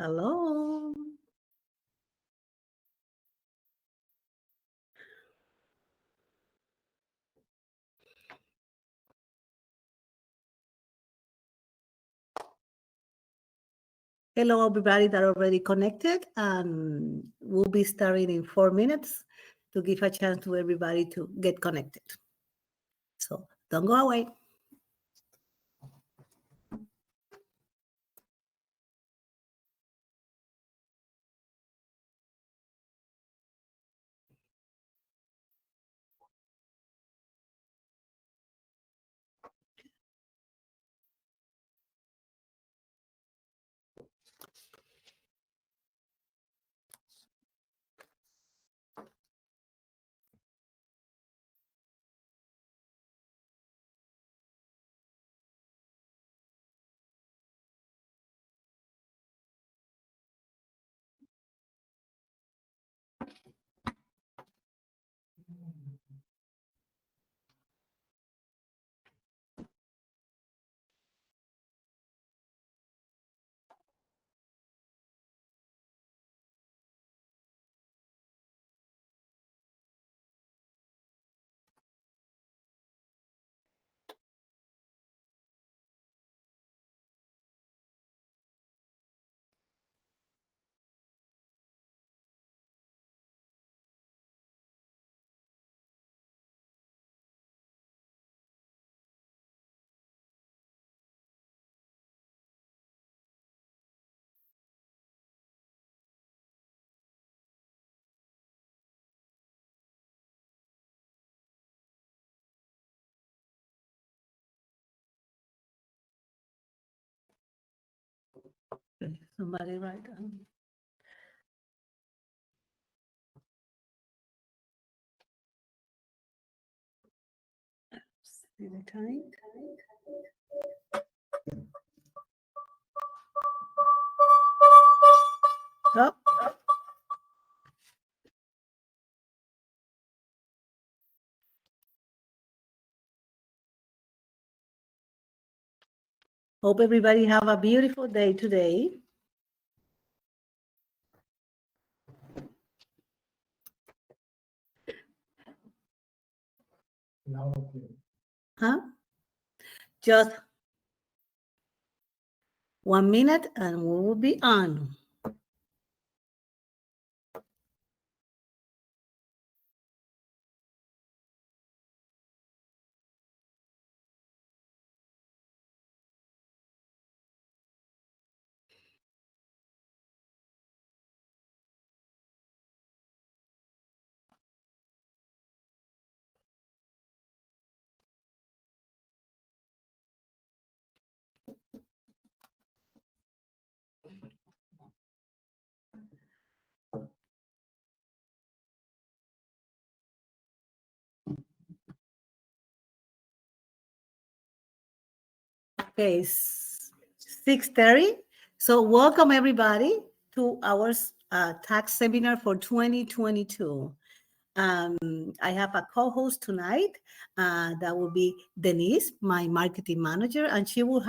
Hello. Hello, everybody that already connected. We'll be starting in 4 minutes to give a chance to everybody to get connected. So don't go away. Somebody write down. See the time. Oh. Hope everybody have a beautiful day today. Huh? Just 1 minute and we will be on. Okay, 6:30. So welcome everybody to our tax seminar for 2022. I have a co-host tonight. That will be Denise, my marketing manager, and she will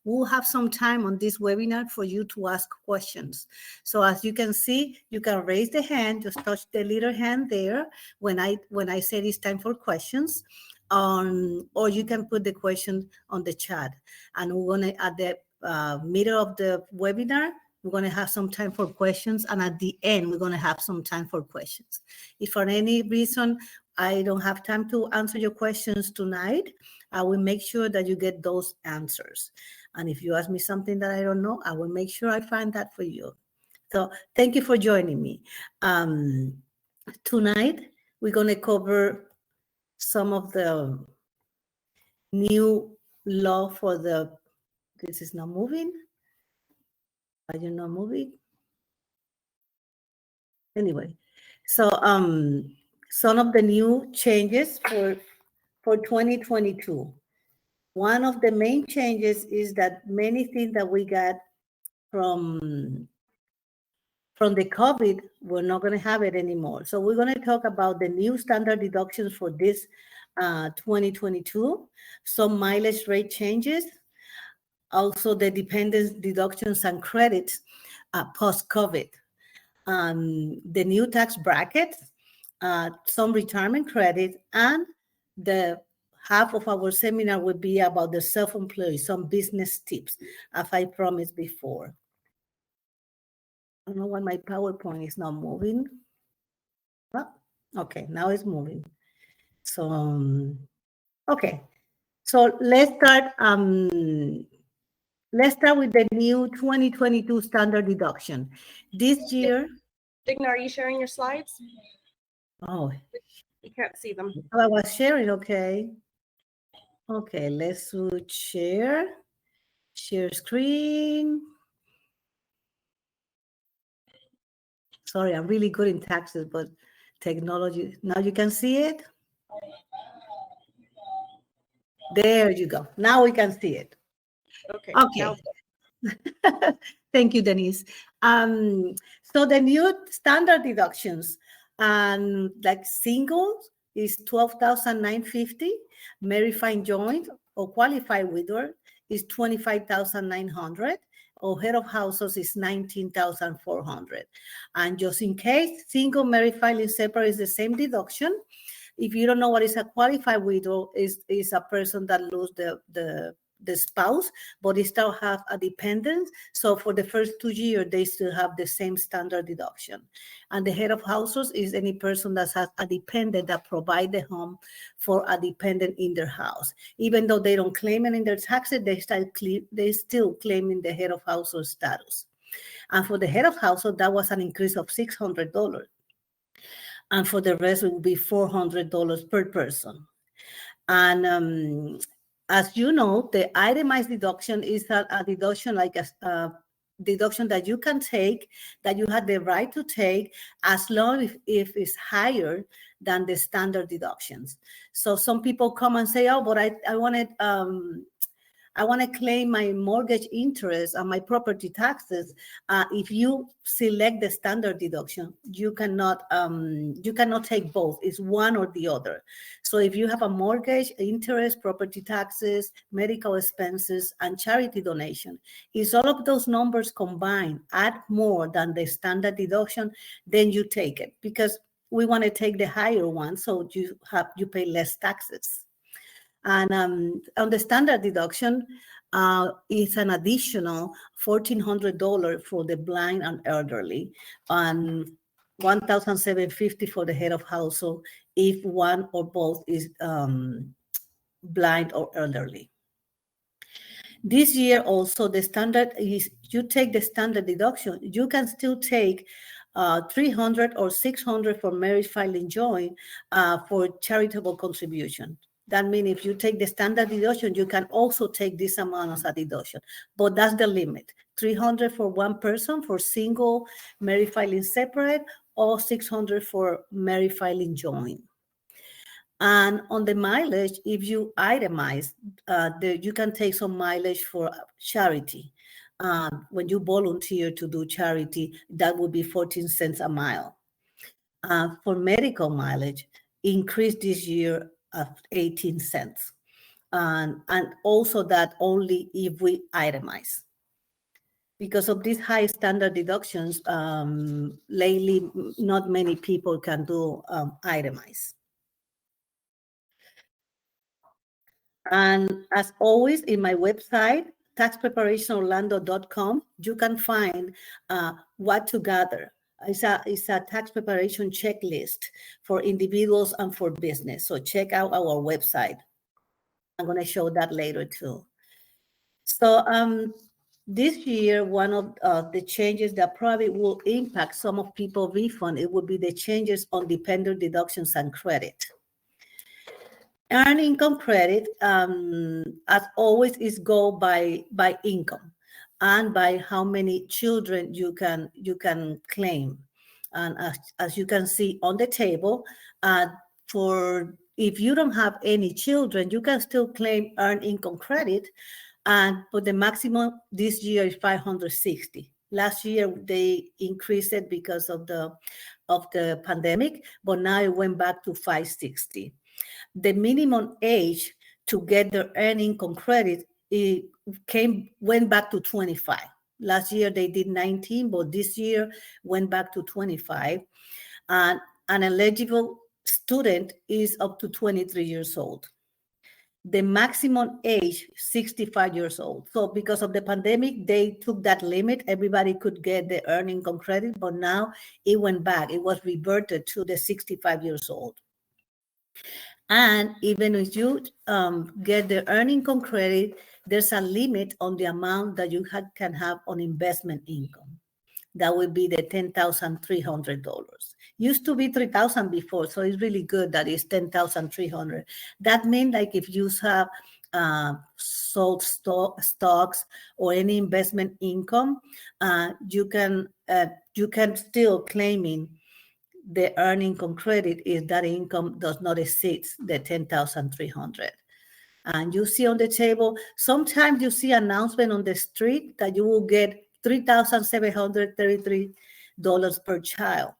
we'll have some time on this webinar for you to ask questions. So as you can see, you can raise the hand, just touch the little hand there when I say it's time for questions. Or you can put the question on the chat, and we're gonna at the middle of the webinar, we're going to have some time for questions, and at the end, we're going to have some time for questions. If for any reason I don't have time to answer your questions tonight, I will make sure that you get those answers. And if you ask me something that I don't know, I will make sure I find that for you. So thank you for joining me. Tonight, we're going to cover some of the new law for this is not moving. Are you not moving? Anyway, so some of the new changes for 2022. One of the main changes is that many things that we got from the COVID, we're not going to have it anymore. So we're going to talk about the new standard deductions for this 2022, some mileage rate changes, also the dependence deductions and credits. post-COVID. The new tax bracket, some retirement credit, and the half of our seminar will be about the self-employed, some business tips, as I promised before. I don't know why my PowerPoint is not moving. Oh, okay, now it's moving. So, okay. So let's start with the new 2022 standard deduction. This year. Digna, are you sharing your slides? Oh. You can't see them. Oh, I was sharing, okay. Okay, let's switch share screen. Sorry, I'm really good in taxes, but technology, now you can see it? There you go. Now we can see it. Okay. Thank you, Denise. So the new standard deductions, like singles is $12,950, married filing joint or qualified widower is $25,900, or head of households is $19,400. And just in case, single married filing separate is the same deduction. If you don't know what is a qualified widow, is a person that lose the spouse, but they still have a dependent. So for the first 2 years, they still have the same standard deduction. And the head of households is any person that has a dependent that provide the home for a dependent in their house. Even though they don't claim it in their taxes, they still claiming the head of household status. And for the head of household, that was an increase of $600. And for the rest, it will be $400 per person. And as you know, the itemized deduction is a deduction like a deduction that you can take, that you have the right to take, as long if it's higher than the standard deductions. So some people come and say, oh, but I want to claim my mortgage interest and my property taxes. If you select the standard deduction, you cannot take both. It's one or the other. So if you have a mortgage, interest, property taxes, medical expenses, and charity donation, if all of those numbers combined add more than the standard deduction, then you take it, because we want to take the higher one, so you pay less taxes. And on the standard deduction, is an additional $1,400 for the blind and elderly, and $1,750 for the head of household if one or both is blind or elderly. This year also, the standard is, you take the standard deduction, you can still take $300 or $600 for marriage filing joint for charitable contribution. That means if you take the standard deduction, you can also take this amount as a deduction, but that's the limit. $300 for one person for single married filing separate, or $600 for married filing joint. And on the mileage, if you itemize, you can take some mileage for charity. When you volunteer to do charity, that would be 14 cents a mile. For medical mileage, increase this year of 18 cents. And also that only if we itemize. Because of these high standard deductions, lately, not many people can do itemize. And as always, in my website, taxpreparationorlando.com, you can find what to gather. It's a tax preparation checklist for individuals and for business. So check out our website. I'm going to show that later too. So this year, one of the changes that probably will impact some of people's refund, it would be the changes on dependent deductions and credit. Earned income credit, as always, is go by income and by how many children you can claim. And as you can see on the table, for if you don't have any children, you can still claim earned income credit, but the maximum this year is 560. Last year they increased it because of the pandemic, but now it went back to 560. The minimum age to get the earned income credit went back to 25. Last year they did 19, but this year went back to 25. And an eligible student is up to 23 years old. The maximum age, 65 years old. So because of the pandemic, they took that limit. Everybody could get the earned income credit, but now it went back. It was reverted to the 65 years old. And even if you get the earned income credit, there's a limit on the amount that you can have on investment income. That would be the $10,300. Used to be $3,000 before, so it's really good that it's $10,300. That means like if you have sold stocks or any investment income, you can still claiming the earned income credit if that income does not exceed the $10,300. And you see on the table, sometimes you see announcement on the street that you will get $3,733 per child.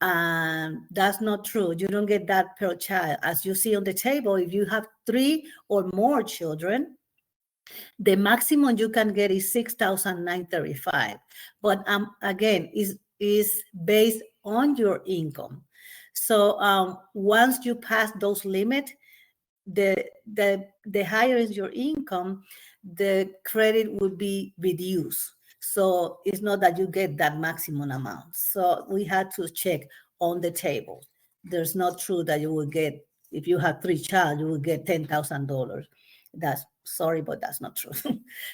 And that's not true. You don't get that per child. As you see on the table, if you have 3 or more children, the maximum you can get is $6,935. But again, is based on your income. So once you pass those limits, the higher is your income, the credit would be reduced. So it's not that you get that maximum amount. So we had to check on the table. There's not true that you will get, if you have 3 child, you will get $10,000. That's sorry, but that's not true.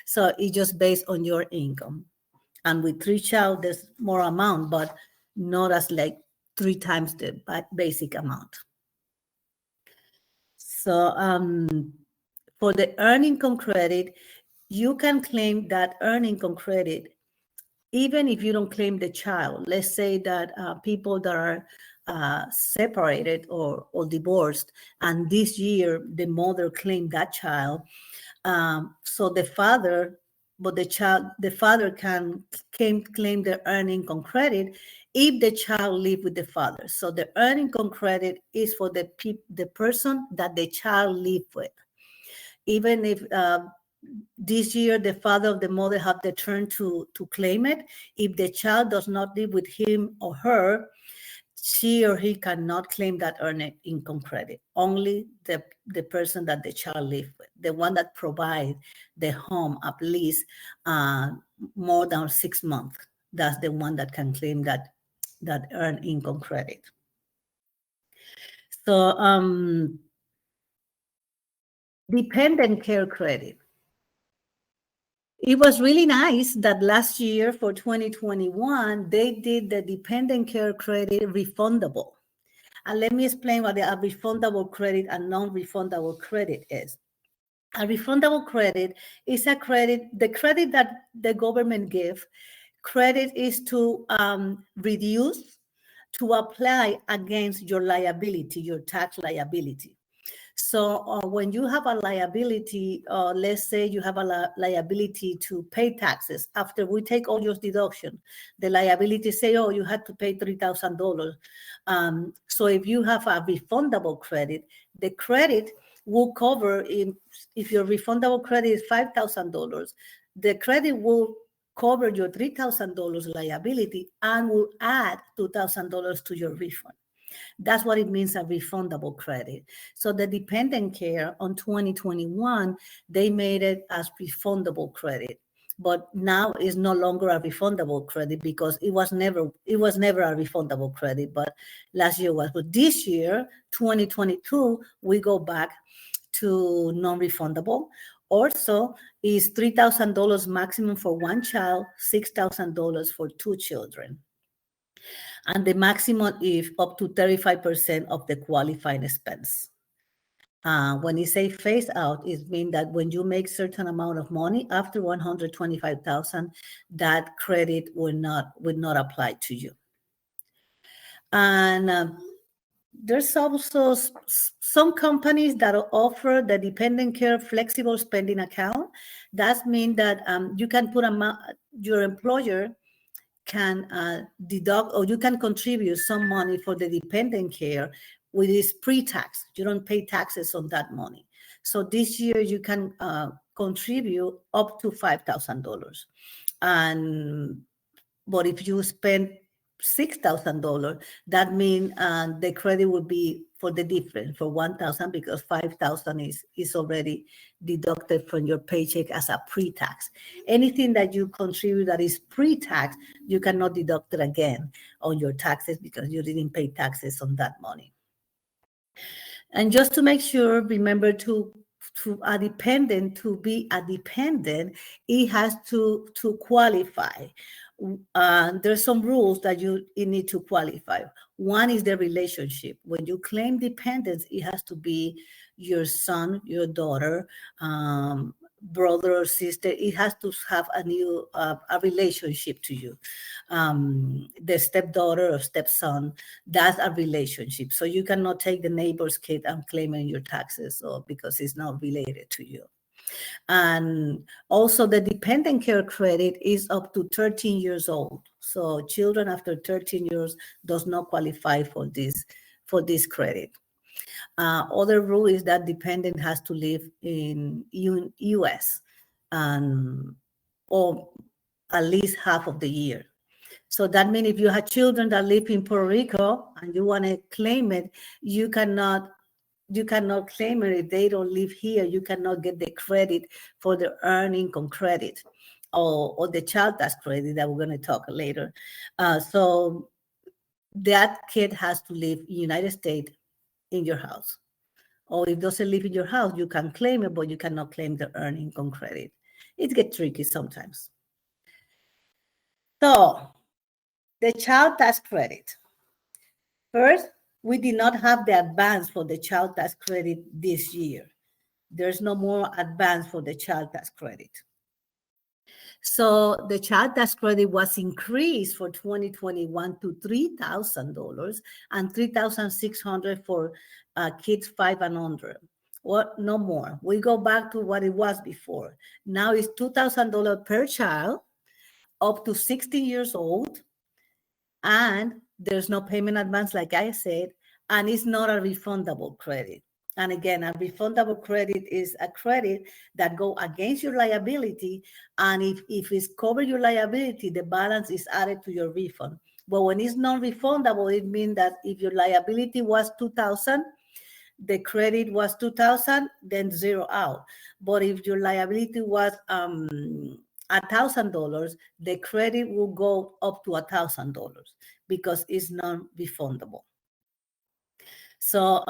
So it's just based on your income. And with 3 child, there's more amount, but not as like 3 times the basic amount. So for the earned income credit, you can claim that earned income credit even if you don't claim the child. Let's say that people that are separated or divorced, and this year the mother claimed that child. So the father, but the father can claim the earned income credit if the child live with the father. So the earned income credit is for the person that the child live with. Even if this year the father or the mother have the turn to claim it, if the child does not live with him or her, she or he cannot claim that earned income credit. Only the person that the child lives with, the one that provides the home at least more than 6 months, that's the one that can claim that earned income credit. So dependent care credit. It was really nice that last year for 2021, they did the dependent care credit refundable. And let me explain what a refundable credit and non-refundable credit is. A refundable credit is a credit, the credit that the government gives, credit is to reduce, to apply against your liability, your tax liability. So when you have a liability, let's say you have a liability to pay taxes, after we take all your deduction, the liability say, oh, you had to pay $3,000. So if you have a refundable credit, the credit will cover, if your refundable credit is $5,000, the credit will cover your $3,000 liability and will add $2,000 to your refund. That's what it means, a refundable credit. So the dependent care on 2021, they made it as refundable credit. But now it's no longer a refundable credit because it was never a refundable credit, but last year was. But this year, 2022, we go back to non-refundable. Also, is $3,000 maximum for one child, $6,000 for 2 children. And the maximum is up to 35% of the qualifying expense. When you say phase out, it means that when you make certain amount of money after 125,000, that credit will not apply to you. And there's also some companies that offer the dependent care flexible spending account. That means that you can put your employer can deduct, or you can contribute some money for the dependent care, which is pre-tax. You don't pay taxes on that money. So this year you can contribute up to $5,000. But if you spend $6,000, that means the credit will be for the difference for 1,000 because 5,000 is already deducted from your paycheck as a pre-tax. Anything that you contribute that is pre-tax, you cannot deduct it again on your taxes because you didn't pay taxes on that money. And just to make sure, remember to a dependent, to be a dependent, it has to qualify. There's some rules that you need to qualify. One is the relationship. When you claim dependence, it has to be your son, your daughter, brother or sister. It has to have a relationship to you. The stepdaughter or stepson, that's a relationship. So you cannot take the neighbor's kid and claim it in your taxes because it's not related to you. And also the dependent care credit is up to 13 years old. So children after 13 years does not qualify for this credit. Other rule is that dependent has to live in U.S. Or at least half of the year. So that means if you have children that live in Puerto Rico and you want to claim it, you cannot claim it if they don't live here. You cannot get the credit for the earned income credit or the child tax credit that we're going to talk later. So that kid has to live in the United States in your house. Or if it doesn't live in your house, you can claim it, but you cannot claim the earned income credit. It gets tricky sometimes. So the child tax credit. First, we did not have the advance for the child tax credit this year. There's no more advance for the child tax credit. So the child tax credit was increased for 2021 to $3,000 and $3,600 for kids 5 and under. Well, no more. We go back to what it was before. Now it's $2,000 per child up to 16 years old. And there's no payment advance, like I said, and it's not a refundable credit. And again, a refundable credit is a credit that go against your liability. And if it's covered your liability, the balance is added to your refund. But when it's non-refundable, it means that if your liability was $2,000, the credit was $2,000, then zero out. But if your liability was $1,000, the credit will go up to $1,000 because it's non-refundable. So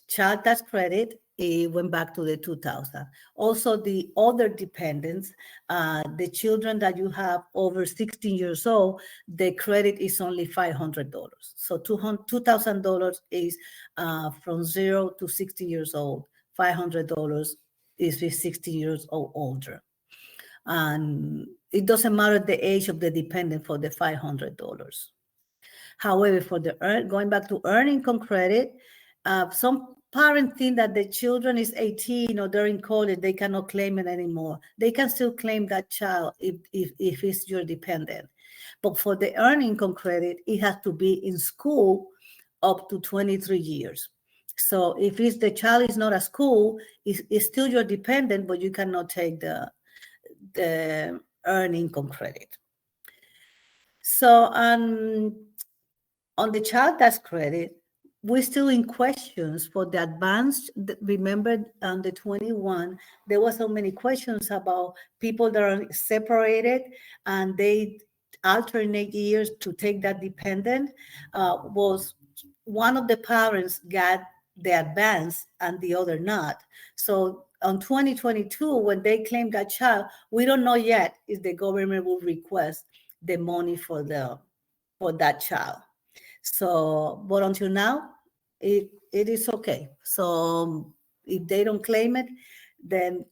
child tax credit, it went back to the 2000. Also, the other dependents, the children that you have over 16 years old, the credit is only $500. So $2,000 is from 0 to 16 years old. $500 is with 16 years or older. And it doesn't matter the age of the dependent for the $500. However, for the going back to earned income credit, some parents think that the children is 18 or they're in college, they cannot claim it anymore. They can still claim that child if it's your dependent. But for the earned income credit, it has to be in school up to 23 years. So if the child is not at school, it's still your dependent, but you cannot take the earned income credit. So on the child tax credit, we're still in questions for the advance. Remember on the 21, there were so many questions about people that are separated and they alternate years to take that dependent. Was one of the parents got the advance and the other not. So on 2022, when they claim that child, we don't know yet if the government will request the money for that child. So, but until now, it is okay. So if they don't claim it, then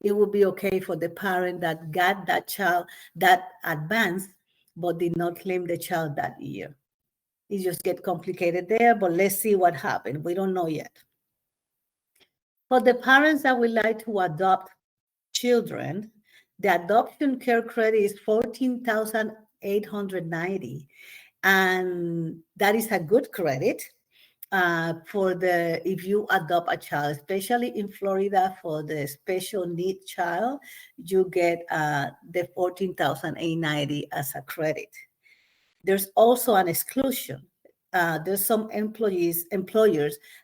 it will be okay for the parent that got that child, that advance, but did not claim the child that year. It just get complicated there, but let's see what happened. We don't know yet. For the parents that would like to adopt children, the adoption care credit is $14,890. And that is a good credit. if you adopt a child, especially in Florida for the special need child, you get the $14,890 as a credit. There's also an exclusion. There's some employers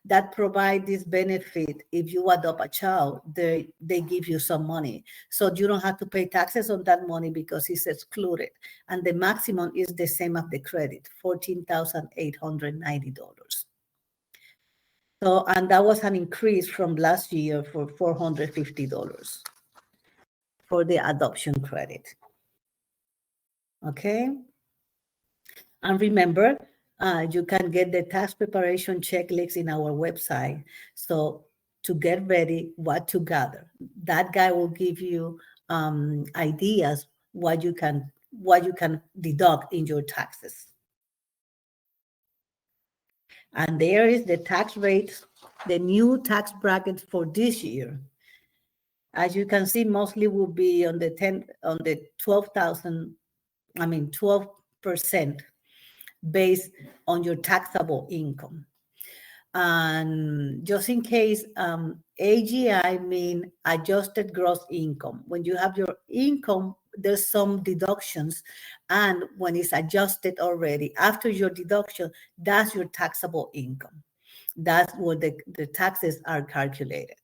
that provide this benefit. If you adopt a child, they give you some money. So you don't have to pay taxes on that money because it's excluded. And the maximum is the same as the credit, $14,890. So, and that was an increase from last year for $450 for the adoption credit. Okay. And remember, you can get the tax preparation checklist in our website. So to get ready, what to gather. That guy will give you ideas what you can deduct in your taxes. And there is the tax rates, the new tax brackets for this year. As you can see, mostly will be on the 12% based on your taxable income. And just in case, AGI mean adjusted gross income. When you have your income, there's some deductions, and when it's adjusted already, after your deduction, that's your taxable income. That's where the taxes are calculated.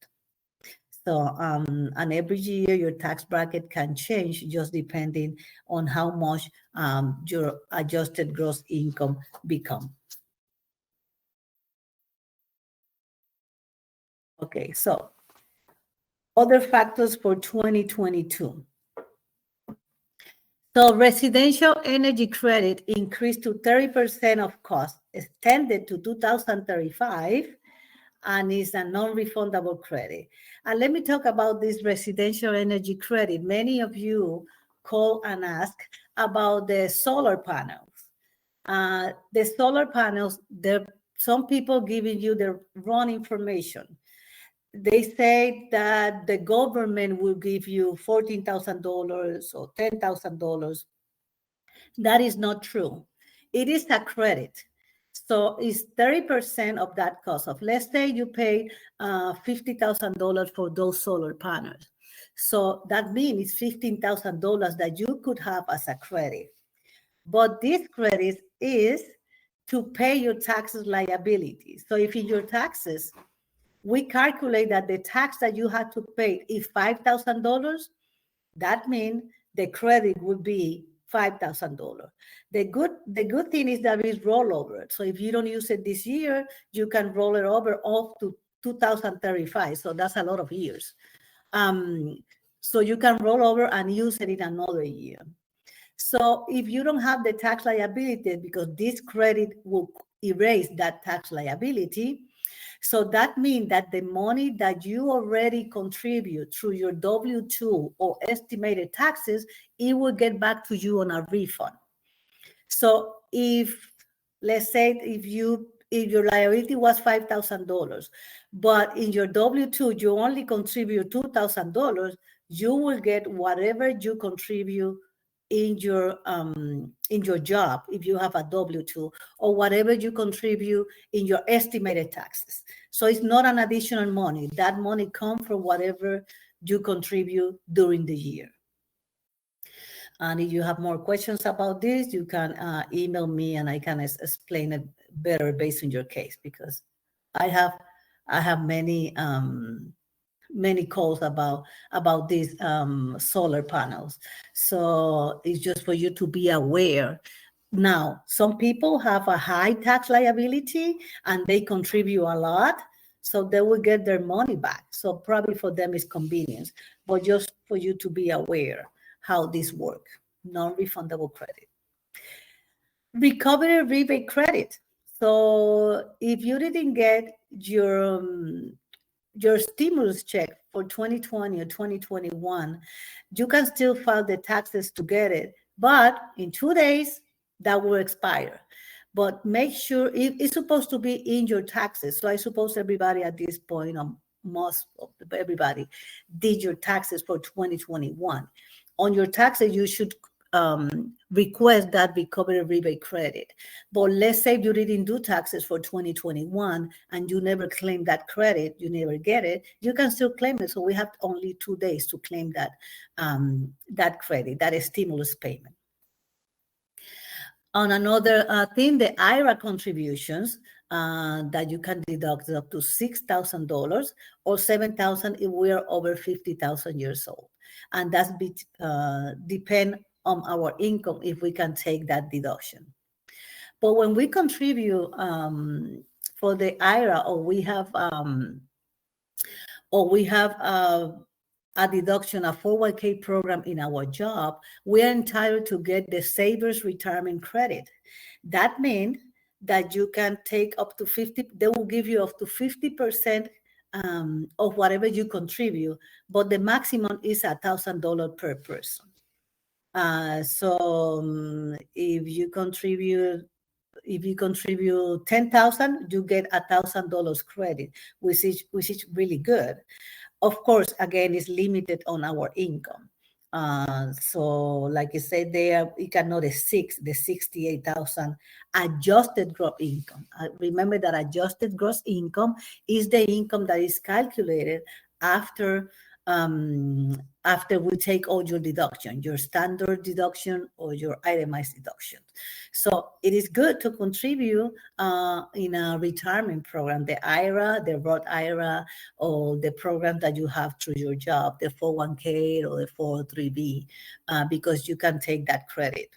So, and every year your tax bracket can change just depending on how much your adjusted gross income become. Okay, so other factors for 2022. So residential energy credit increased to 30% of cost, extended to 2035, and is a non-refundable credit. And let me talk about this residential energy credit. Many of you call and ask about the solar panels. The solar panels, some people giving you the wrong information. They say that the government will give you $14,000 or $10,000. That is not true. It is a credit. So it's 30% of that cost of, let's say you pay $50,000 for those solar panels. So that means it's $15,000 that you could have as a credit. But this credit is to pay your taxes liability. So if in your taxes, we calculate that the tax that you had to pay is $5,000, that means the credit would be $5,000. The good thing is that it's rollover. So if you don't use it this year, you can roll it over off to 2035. So that's a lot of years. So you can roll over and use it in another year. So if you don't have the tax liability, because this credit will erase that tax liability, so that means that the money that you already contribute through your W-2 or estimated taxes, it will get back to you on a refund. So let's say if your liability was $5,000, but in your W-2 you only contribute $2,000, you will get whatever you contribute in your job, if you have a W-2, or whatever you contribute in your estimated taxes. So it's not an additional money. That money comes from whatever you contribute during the year. And if you have more questions about this, you can email me and I can explain it better based on your case, because I have many calls about these solar panels. So it's just for you to be aware. Now, some people have a high tax liability and they contribute a lot, so they will get their money back. So probably for them it's convenience, but just for you to be aware how this works. Non-refundable credit. Recovery rebate credit. So if you didn't get your stimulus check for 2020 or 2021, you can still file the taxes to get it, but in 2 days that will expire. But make sure it's supposed to be in your taxes. So I suppose everybody at this point, most of everybody did your taxes for 2021. On your taxes, you should request that recovery rebate credit. But let's say you didn't do taxes for 2021 and you never claim that credit, you never get it, you can still claim it. So we have only 2 days to claim that credit, that is stimulus payment. On another thing, the IRA contributions that you can deduct up to $6,000 or $7,000 if we are over 50,000 years old, and that's depend on our income if we can take that deduction. But when we contribute for the IRA, or we have a deduction, a 401k program in our job, we are entitled to get the Savers Retirement Credit. That means that you can take up to 50, they will give you up to 50% of whatever you contribute, but the maximum is $1,000 per person. So if you contribute 10,000, you get $1,000 credit, which is really good. Of course, again, it's limited on our income. So like I said there, you cannot exceed the 68,000 adjusted gross income. Remember that adjusted gross income is the income that is calculated after we take all your deduction, your standard deduction or your itemized deduction. So it is good to contribute in a retirement program, the IRA, the Roth IRA, or the program that you have through your job, the 401k or the 403b, because you can take that credit.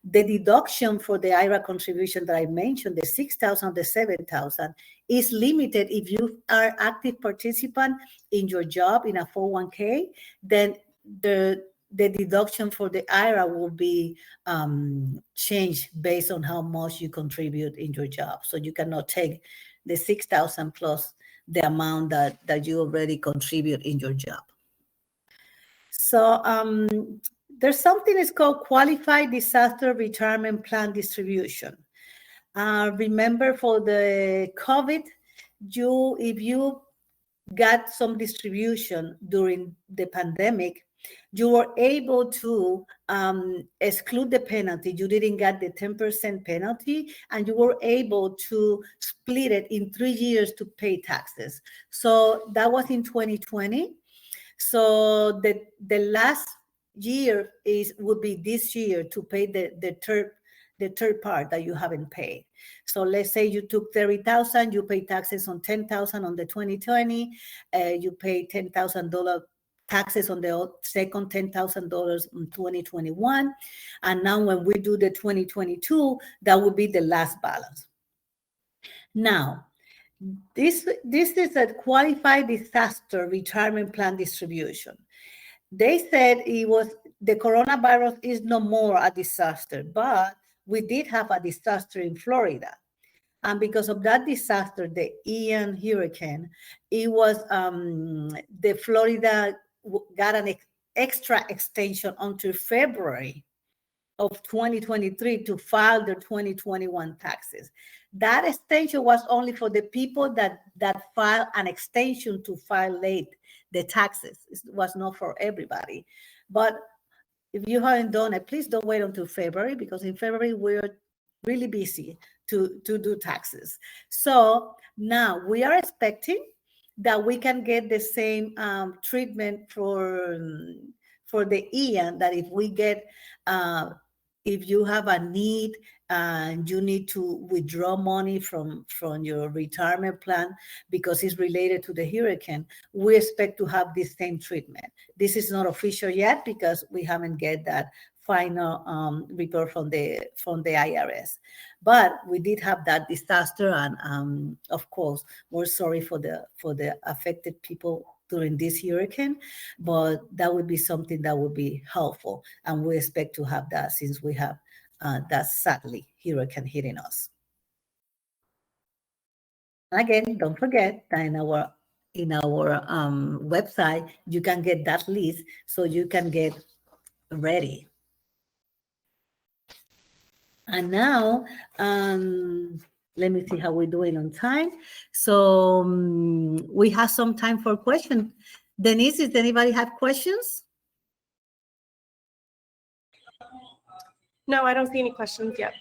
The deduction for the IRA contribution that I mentioned, the 6,000, the 7,000, is limited if you are active participant in your job in a 401k, then the deduction for the IRA will be changed based on how much you contribute in your job. So you cannot take the 6,000 plus the amount that you already contribute in your job. So there's something that's called Qualified Disaster Retirement Plan Distribution. Remember, for the COVID, if you got some distribution during the pandemic, you were able to exclude the penalty. You didn't get the 10% penalty, and you were able to split it in 3 years to pay taxes. So that was in 2020. So the last year would be this year to pay the third part that you haven't paid. So let's say you took 30,000, you pay taxes on 10,000 on the 2020, you pay $10,000 taxes on the second $10,000 in 2021, and now when we do the 2022, that would be the last balance. Now, this is a Qualified Disaster Retirement Plan Distribution. They said the coronavirus is no more a disaster, but we did have a disaster in Florida. And because of that disaster, the Ian hurricane, it was the Florida got an extra extension until February of 2023 to file their 2021 taxes. That extension was only for the people that filed an extension to file late the taxes. It was not for everybody. But if you haven't done it, please don't wait until February, because in February we're really busy to do taxes. So now we are expecting that we can get the same treatment for the Ian, that if we get if you have a need and you need to withdraw money from your retirement plan because it's related to the hurricane, we expect to have the same treatment. This is not official yet because we haven't get that final report from the IRS. But we did have that disaster, and of course, we're sorry for the affected people during this hurricane, but that would be something that would be helpful, and we expect to have that since we have that sadly hurricane hitting us. Again, don't forget that in our website you can get that list so you can get ready. And now let me see how we're doing on time. So we have some time for questions. Denise, does anybody have questions? No, I don't see any questions yet.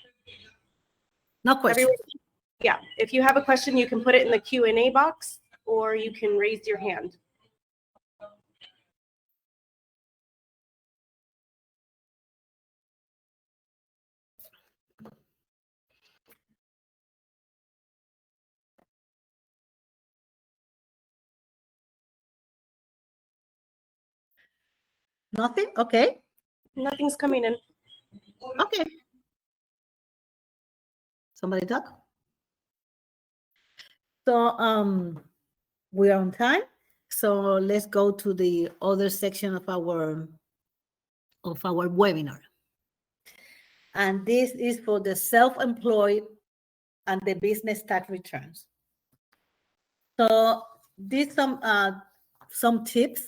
No questions. Everyone, yeah, if you have a question, you can put it in the Q&A box or you can raise your hand. Nothing? Okay. Nothing's coming in. Okay. Somebody talk? So we are on time. So let's go to the other section of our webinar. And this is for the self-employed and the business tax returns. So these some tips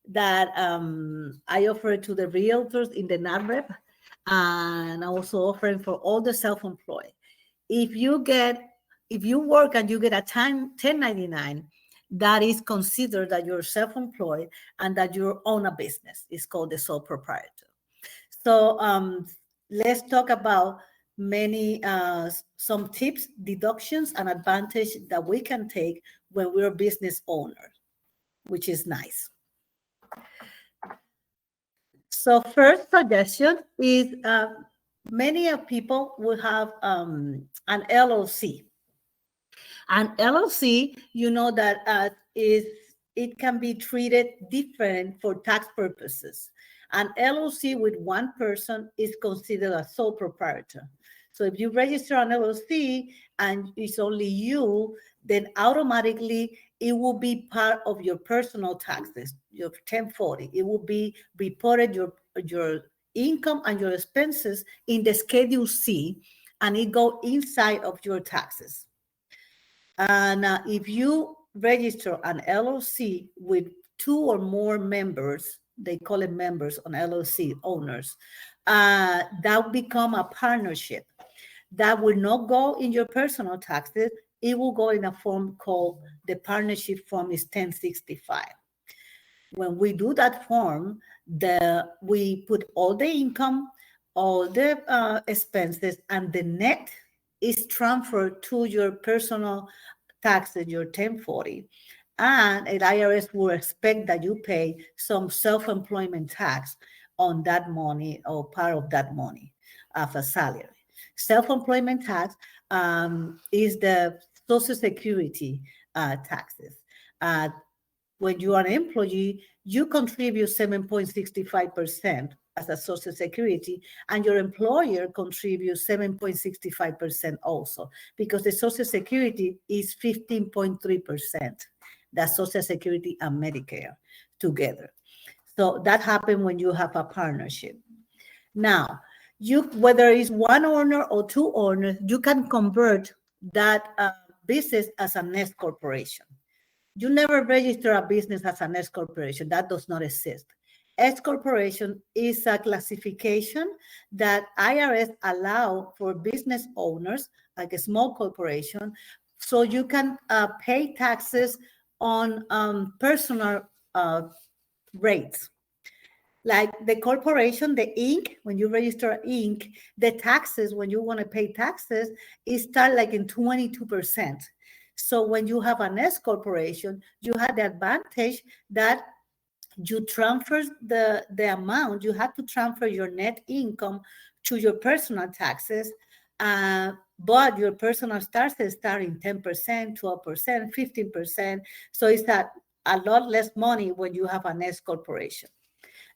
that I offer to the realtors in the NAREP, and also offering for all the self-employed. If you work and you get a 1099, that is considered that you're self-employed and that you own a business. It's called the sole proprietor. So let's talk about some tips, deductions, and advantage that we can take when we're a business owner, which is nice. So first suggestion is many of people will have an LLC. An LLC, you know that it can be treated different for tax purposes. An LLC with one person is considered a sole proprietor. So if you register an LLC and it's only you, then automatically it will be part of your personal taxes, your 1040. It will be reported your income and your expenses in the Schedule C, and it go inside of your taxes. And if you register an LLC with 2 or more members, they call it members on LLC, owners, that will become a partnership. That will not go in your personal taxes. It will go in a form called, the partnership form is 1065. When we do that form, we put all the income, all the expenses, and the net is transferred to your personal taxes, your 1040. And the IRS will expect that you pay some self-employment tax on that money or part of that money of a salary. Self-employment tax is the Social Security taxes. When you are an employee, you contribute 7.65% as a Social Security, and your employer contributes 7.65% also, because the Social Security is 15.3%. That's Social Security and Medicare together. So that happens when you have a partnership. Now, whether it's one owner or 2 owners, you can convert that business as an S corporation. You never register a business as an S corporation. That does not exist. S corporation is a classification that IRS allow for business owners, like a small corporation, so you can pay taxes on personal rates. Like the corporation, the Inc., when you register Inc., the taxes, when you want to pay taxes, it start like in 22%. So when you have an S corporation, you have the advantage that you transfer the amount, you have to transfer your net income to your personal taxes, but your personal taxes start in 10%, 12%, 15%. So it's a lot less money when you have an S corporation.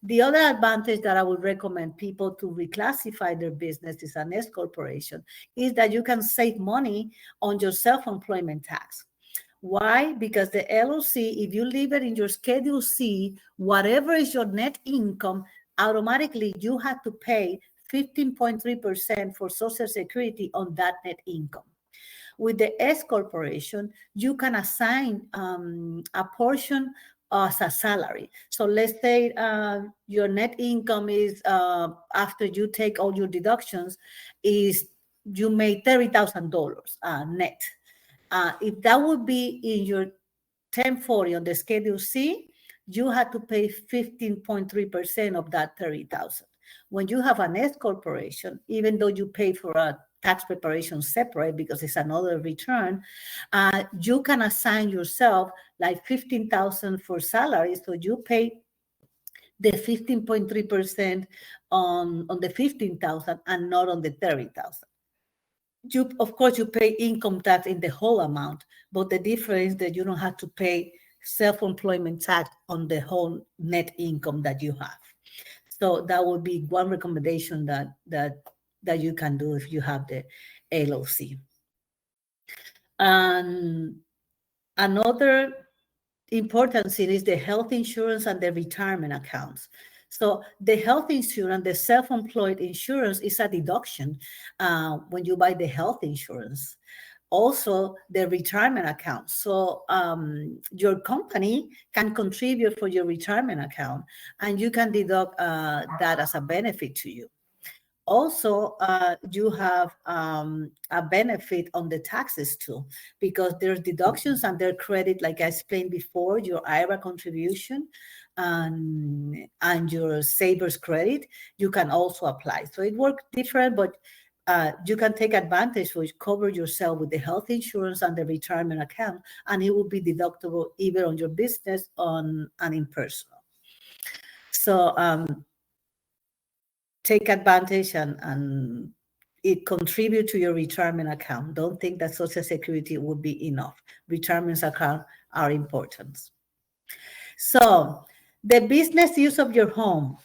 The other advantage that I would recommend people to reclassify their business as an S corporation is that you can save money on your self-employment tax. Why? Because the LLC, if you leave it in your Schedule C, whatever is your net income, automatically you have to pay 15.3% for Social Security on that net income. With the S corporation, you can assign a portion as a salary. So let's say your net income is, after you take all your deductions, is you made $30,000 net. If that would be in your 1040 on the Schedule C, you had to pay 15.3% of that 30,000. When you have an S corporation, even though you pay for a tax preparation separate because it's another return, you can assign yourself like 15,000 for salary, so you pay the 15.3% on the 15,000 and not on the 30,000. You, of course, you pay income tax in the whole amount, but the difference is that you don't have to pay self-employment tax on the whole net income that you have. So that would be one recommendation that you can do if you have the LLC. And another important thing is the health insurance and the retirement accounts. So the health insurance, the self-employed insurance is a deduction when you buy the health insurance. Also, the retirement account. So your company can contribute for your retirement account, and you can deduct that as a benefit to you. Also, you have a benefit on the taxes too, because there's deductions and there's credit, like I explained before, your IRA contribution and your savers credit, you can also apply. So it works different, but you can take advantage, which cover yourself with the health insurance and the retirement account, and it will be deductible either on your business and in personal. So take advantage and it contribute to your retirement account. Don't think that Social Security would be enough. Retirement accounts are important. So the business use of your home.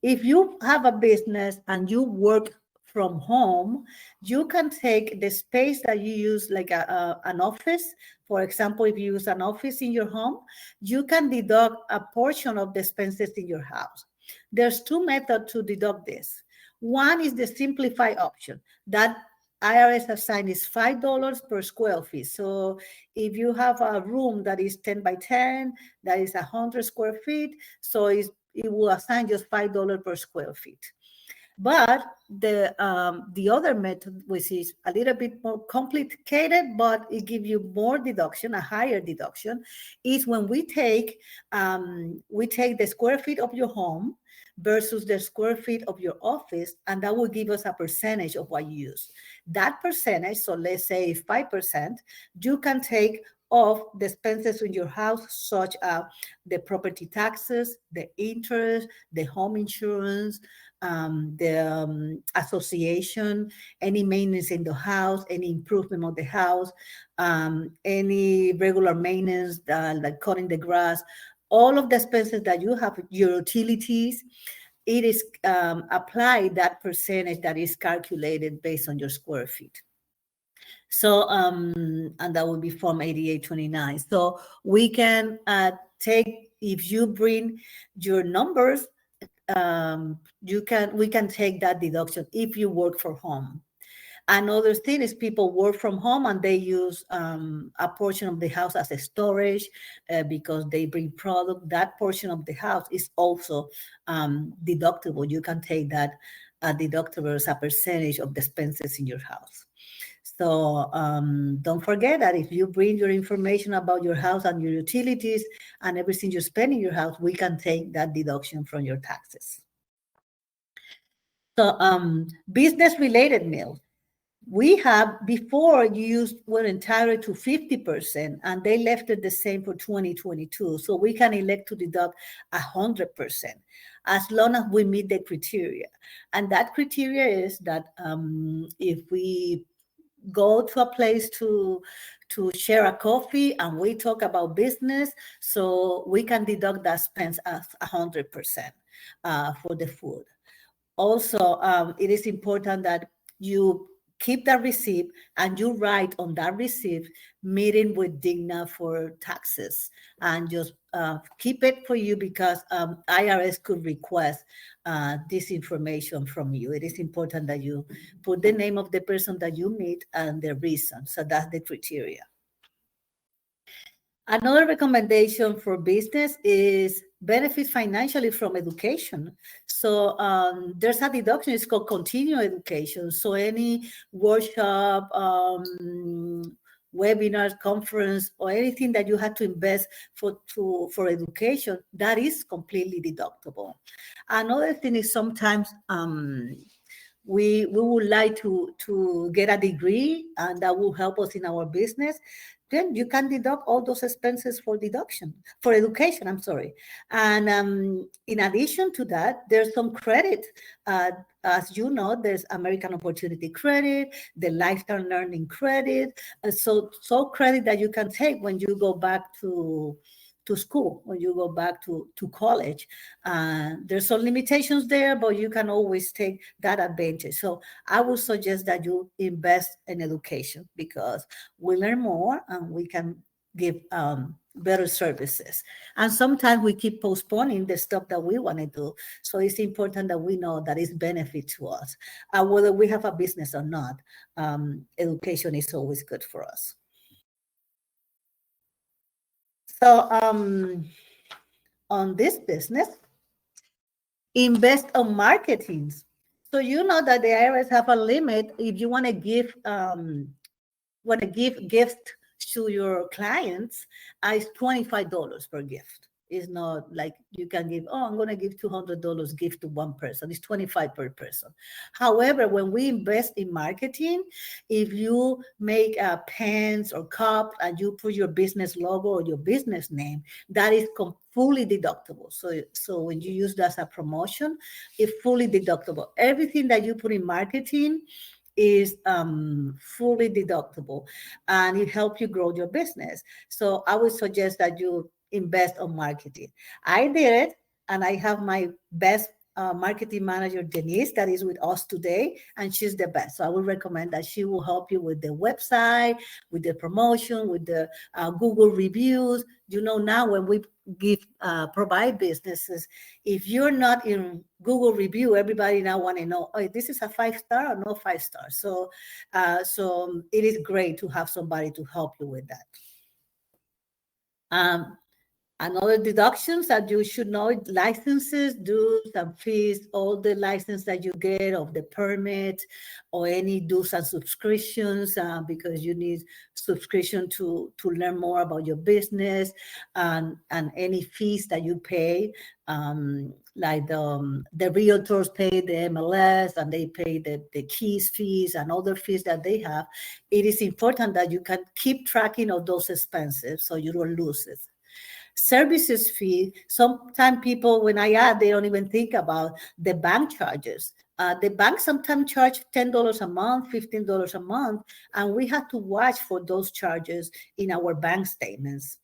If you have a business and you work from home, you can take the space that you use, like an office. For example, if you use an office in your home, you can deduct a portion of the expenses in your house. There's two methods to deduct this. One is the simplified option. That IRS assigned is $5 per square feet. So if you have a room that is 10 by 10, that is 100 square feet, so it will assign just $5 per square feet. But the other method, which is a little bit more complicated, but it gives you more deduction, a higher deduction, is when we take the square feet of your home versus the square feet of your office, and that will give us a percentage of what you use. That percentage, so let's say 5%, you can take off the expenses in your house, such as the property taxes, the interest, the home insurance, the association, any maintenance in the house, any improvement of the house, any regular maintenance, like cutting the grass, all of the expenses that you have, your utilities, it is applied that percentage that is calculated based on your square feet. So, and that would be Form 8829. So we can take, if you bring your numbers, we can take that deduction if you work from home. Another thing is people work from home and they use a portion of the house as a storage because they bring product. That portion of the house is also deductible. You can take that deductible as a percentage of the expenses in your house. So don't forget that if you bring your information about your house and your utilities and everything you spend in your house, we can take that deduction from your taxes. So business-related meals. We have, before were entitled to 50%, and they left it the same for 2022. So we can elect to deduct 100% as long as we meet the criteria. And that criteria is that if we go to a place to share a coffee and we talk about business, so we can deduct that expense as 100% for the food. Also, it is important that you keep that receipt and you write on that receipt meeting with Digna for taxes, and just keep it for you because IRS could request this information from you. It is important that you put the name of the person that you meet and the reason. So that's the criteria. Another recommendation for business is benefit financially from education. So there's a deduction, it's called continuing education. So any workshop, webinars, conference, or anything that you had to invest for education, that is completely deductible. Another thing is sometimes we would like to get a degree, and that will help us in our business. Then you can deduct all those expenses for education, I'm sorry. And in addition to that, there's some credit. As you know, there's American Opportunity Credit, the Lifetime Learning Credit, so credit that you can take when you go back to school, when you go back to college. There's some limitations there, but you can always take that advantage. So I would suggest that you invest in education, because we learn more and we can give better services. And sometimes we keep postponing the stuff that we want to do. So it's important that we know that it's benefit to us. Whether we have a business or not, education is always good for us. So on this business, invest on marketing. So you know that the IRS have a limit. If you want to give gift to your clients, it's $25 per gift. It's not like you can give, I'm going to give $200 gift to one person. It's $25 per person. However, when we invest in marketing, if you make pens or cup and you put your business logo or your business name, that is fully deductible. So when you use that as a promotion, it's fully deductible. Everything that you put in marketing is fully deductible, and it helps you grow your business. So I would suggest that you invest on marketing. I did it, and I have my best marketing manager, Denise, that is with us today, and she's the best. So I would recommend that she will help you with the website, with the promotion, with the Google reviews. You know, now when we provide businesses, if you're not in Google review, everybody now want to know, this is a 5-star or no 5-star. So it is great to have somebody to help you with that. Another deductions that you should know: licenses, dues, and fees, all the license that you get of the permit, or any dues and subscriptions, because you need subscription to learn more about your business, and any fees that you pay, like the realtors pay the MLS, and they pay the keys fees and other fees that they have. It is important that you can keep tracking of those expenses so you don't lose it. Services fee, sometimes people, when I add, they don't even think about the bank charges. The bank sometimes charge $10 a month, $15 a month, and we have to watch for those charges in our bank statements.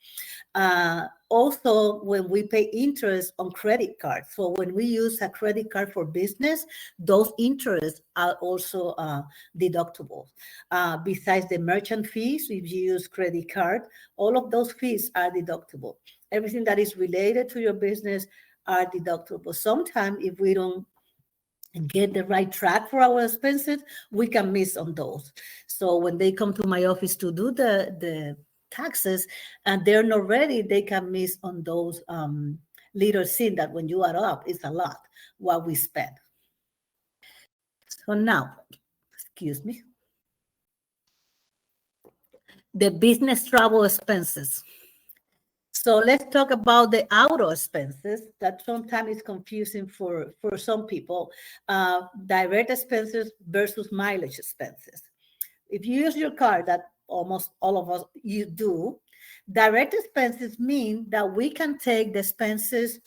Also, when we pay interest on credit cards, so when we use a credit card for business, those interests are also deductible. Besides the merchant fees, if you use credit card, all of those fees are deductible. Everything that is related to your business are deductible. Sometimes if we don't get the right track for our expenses, we can miss on those. So when they come to my office to do the taxes and they're not ready, they can miss on those little things that when you add up, it's a lot what we spend. So now, excuse me, the business travel expenses. So let's talk about the auto expenses that sometimes is confusing for some people. Direct expenses versus mileage expenses. If you use your car, that almost all of us you do, direct expenses mean that we can take the expenses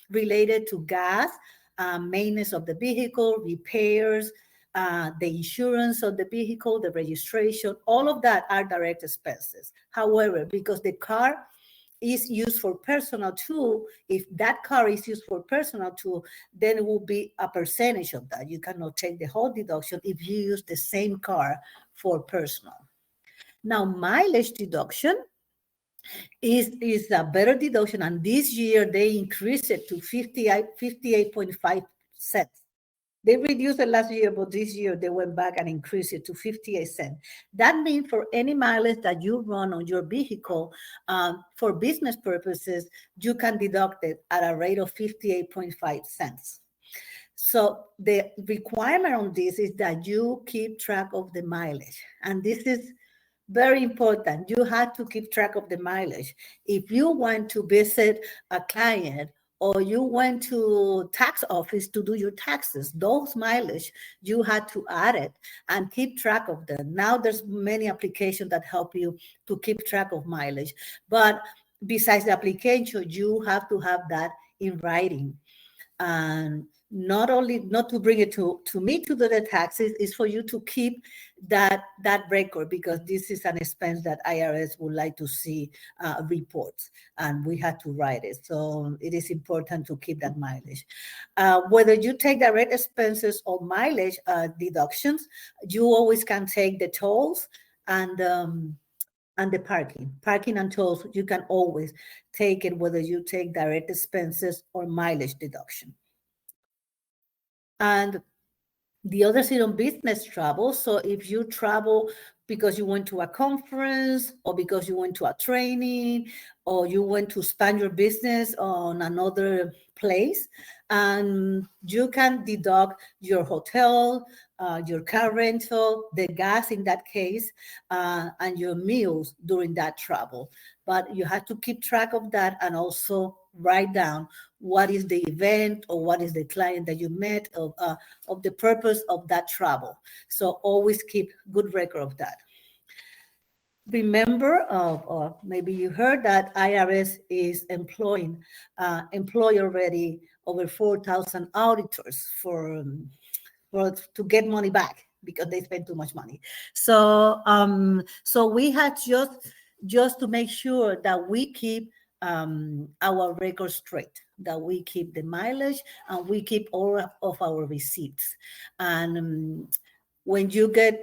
related to gas, maintenance of the vehicle, repairs, the insurance of the vehicle, the registration, all of that are direct expenses. However, because the car is used for personal too, if that car is used for personal too, then it will be a percentage of that. You cannot take the whole deduction if you use the same car for personal. Now, mileage deduction is a better deduction, and this year they increased it to 58.5 cents. They reduced it last year, but this year they went back and increased it to 58 cents. That means for any mileage that you run on your vehicle for business purposes, you can deduct it at a rate of 58.5 cents. So the requirement on this is that you keep track of the mileage. And this is Very important. You have to keep track of the mileage. If you want to visit a client or you went to tax office to do your taxes, those mileage, you had to add it and keep track of them. Now there's many applications that help you to keep track of mileage. But besides the application, you have to have that in writing. And not to bring it to me to do the taxes, is for you to keep that record, because this is an expense that IRS would like to see reports, and we had to write it. So it is important to keep that mileage. Whether you take direct expenses or mileage deductions, you always can take the tolls and the parking and tolls. You can always take it, whether you take direct expenses or mileage deduction. And the other is on business travel. So if you travel because you went to a conference or because you went to a training or you went to expand your business on another place, and you can deduct your hotel, your car rental, the gas in that case, and your meals during that travel. But you have to keep track of that and also write down what is the event or what is the client that you met, of the purpose of that travel. So always keep good record of that. Remember, or maybe you heard that IRS is employ already over 4,000 auditors to get money back because they spend too much money. So so we had just to make sure that we keep our records straight, that we keep the mileage and we keep all of our receipts. And when you can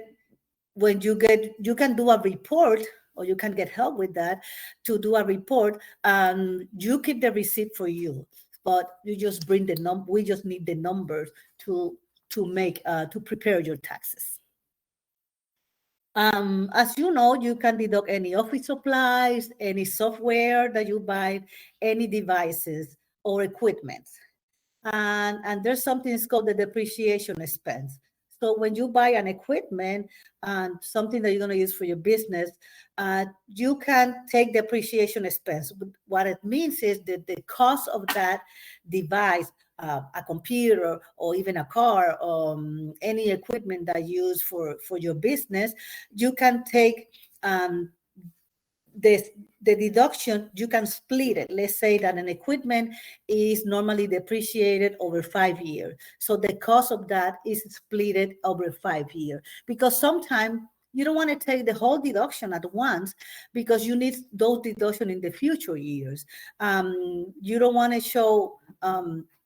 do a report, or you can get help with that to do a report. You keep the receipt for you, but you just bring the number. We just need the numbers to prepare your taxes. As you know, you can deduct any office supplies, any software that you buy, any devices or equipment. And there's something called the depreciation expense. So when you buy an equipment and something that you're going to use for your business, you can take depreciation expense. What it means is that the cost of that device, a computer or even a car, any equipment that you use for your business, you can take the deduction. You can split it. Let's say that an equipment is normally depreciated over 5 years. So the cost of that is split over 5 years, because sometimes you don't want to take the whole deduction at once because you need those deductions in the future years. You don't want to show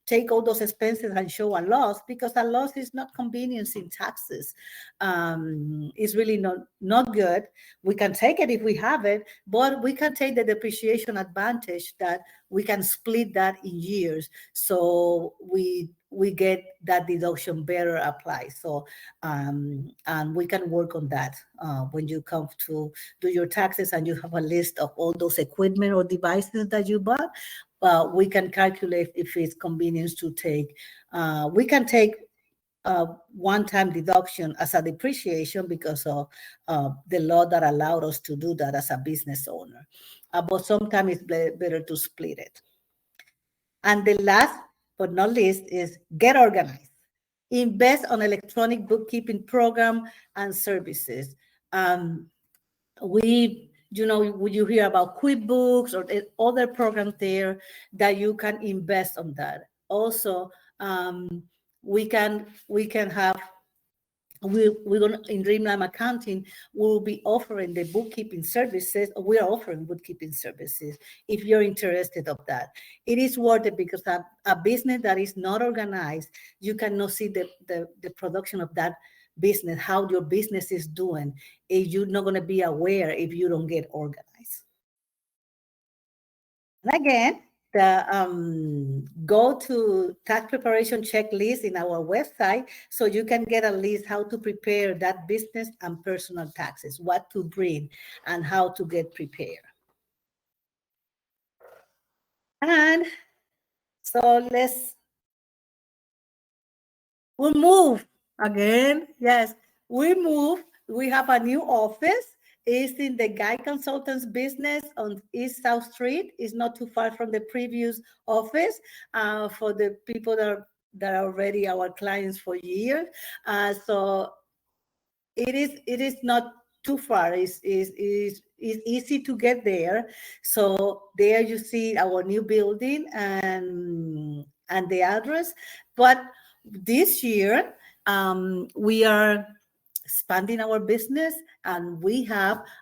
take all those expenses and show a loss, because a loss is not convenience in taxes. It's really not good. We can take it if we have it, but we can take the depreciation advantage that we can split that in years. So we get that deduction better applied. So, and we can work on that when you come to do your taxes and you have a list of all those equipment or devices that you bought. We can calculate if it's convenience to take. We can take one-time deduction as a depreciation because of the law that allowed us to do that as a business owner. But sometimes it's better to split it. And the last but not least is get organized. Invest on electronic bookkeeping program and services. You hear about QuickBooks or other programs there that you can invest on that. Also, we're going in Dreamline Accounting, we'll be offering the bookkeeping services. We are offering bookkeeping services if you're interested of that. It is worth it because a business that is not organized, you cannot see the production of that business, how your business is doing. You're not going to be aware if you don't get organized. And again, go to tax preparation checklist in our website so you can get a list how to prepare that business and personal taxes, what to bring and how to get prepared. And so we'll move again. Yes, we move. We have a new office is in the Guy Consultants business on East South Street. It's not too far from the previous office for the people that are already our clients for years. So it is not too far. It's easy to get there. So there you see our new building and the address. But this year we are expanding our business, and we're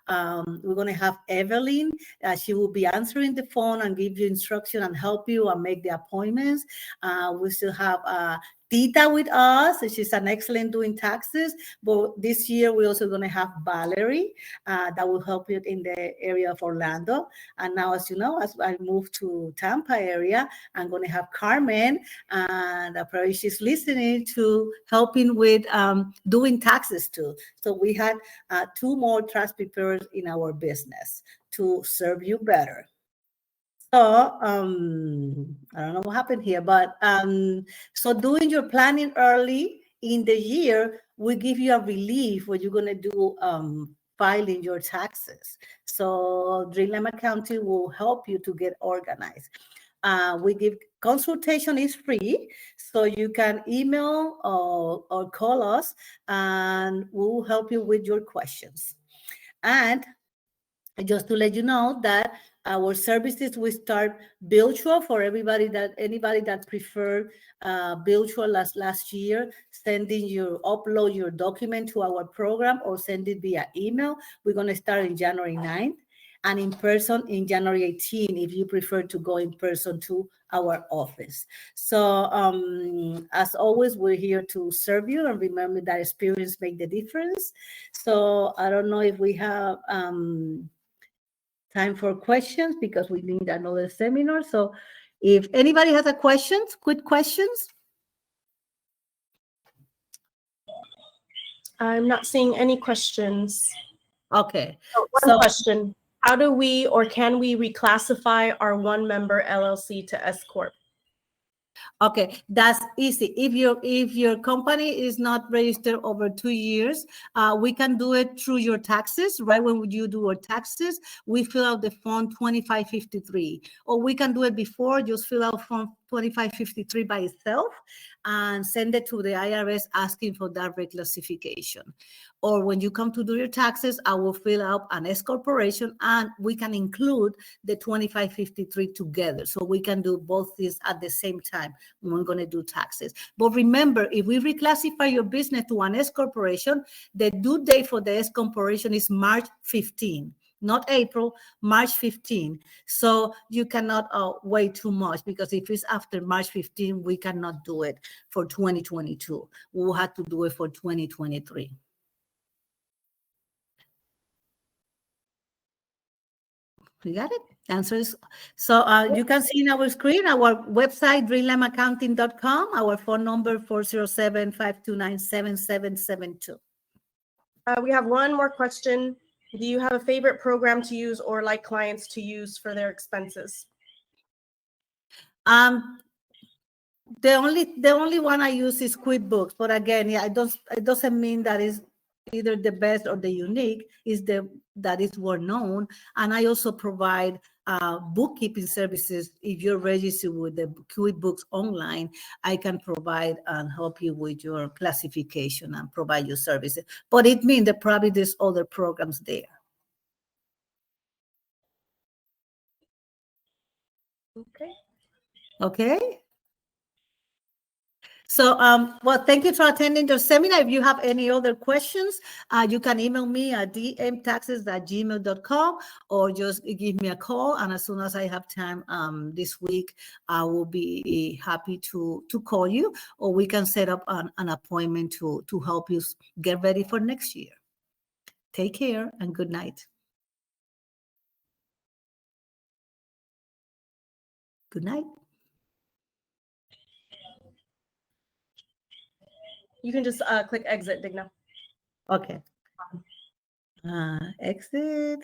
going to have Evelyn. She will be answering the phone and give you instruction and help you and make the appointments. We still have Tita with us. She's an excellent doing taxes. But this year we're also going to have Valerie that will help you in the area of Orlando. And now, as you know, as I move to Tampa area, I'm going to have Carmen, and probably she's listening to helping with doing taxes too. So we had 2 more tax preparers in our business to serve you better. So I don't know what happened here, but so doing your planning early in the year will give you a relief when you're going to do filing your taxes. So Dreamline Accounting will help you to get organized. We give consultation is free, so you can email or call us, and we'll help you with your questions. And just to let you know that our services will start virtual for anybody that preferred virtual last year, upload your document to our program or send it via email. We're going to start in January 9th and in person in January 18 if you prefer to go in person to our office. So as always, we're here to serve you, and remember that experience makes the difference. So I don't know if we have time for questions because we need another seminar. So if anybody has a questions, quick questions. I'm not seeing any questions. Okay. Oh, one question. How do we or can we reclassify our one-member LLC to S Corp? Okay, that's easy. If your company is not registered over 2 years, we can do it through your taxes. Right when you do your taxes, we fill out the form 2553, or we can do it before. Just fill out form 2553 by itself and send it to the IRS asking for that reclassification. Or when you come to do your taxes, I will fill out an S corporation, and we can include the 2553 together. So we can do both things at the same time when we're going to do taxes. But remember, if we reclassify your business to an S corporation, the due date for the S corporation is March 15. Not April, March 15. So you cannot wait too much, because if it's after March 15, we cannot do it for 2022. We'll have to do it for 2023. You got it? Answers. So you can see in our screen, our website, dreamlineaccounting.com, our phone number, 407-529-7772. We have one more question. Do you have a favorite program to use or like clients to use for their expenses? The only one I use is QuickBooks, but again, yeah, it doesn't mean that is either the best or the unique. That is well known. And I also provide bookkeeping services. If you're registered with the QuickBooks online, I can provide and help you with your classification and provide you services. But it means that probably there's other programs there. Okay. So, well, thank you for attending the seminar. If you have any other questions, you can email me at dmtaxes@gmail.com, or just give me a call. And as soon as I have time this week, I will be happy to call you, or we can set up an appointment to help you get ready for next year. Take care and good night. Good night. You can just click exit, Digna. Okay. Exit.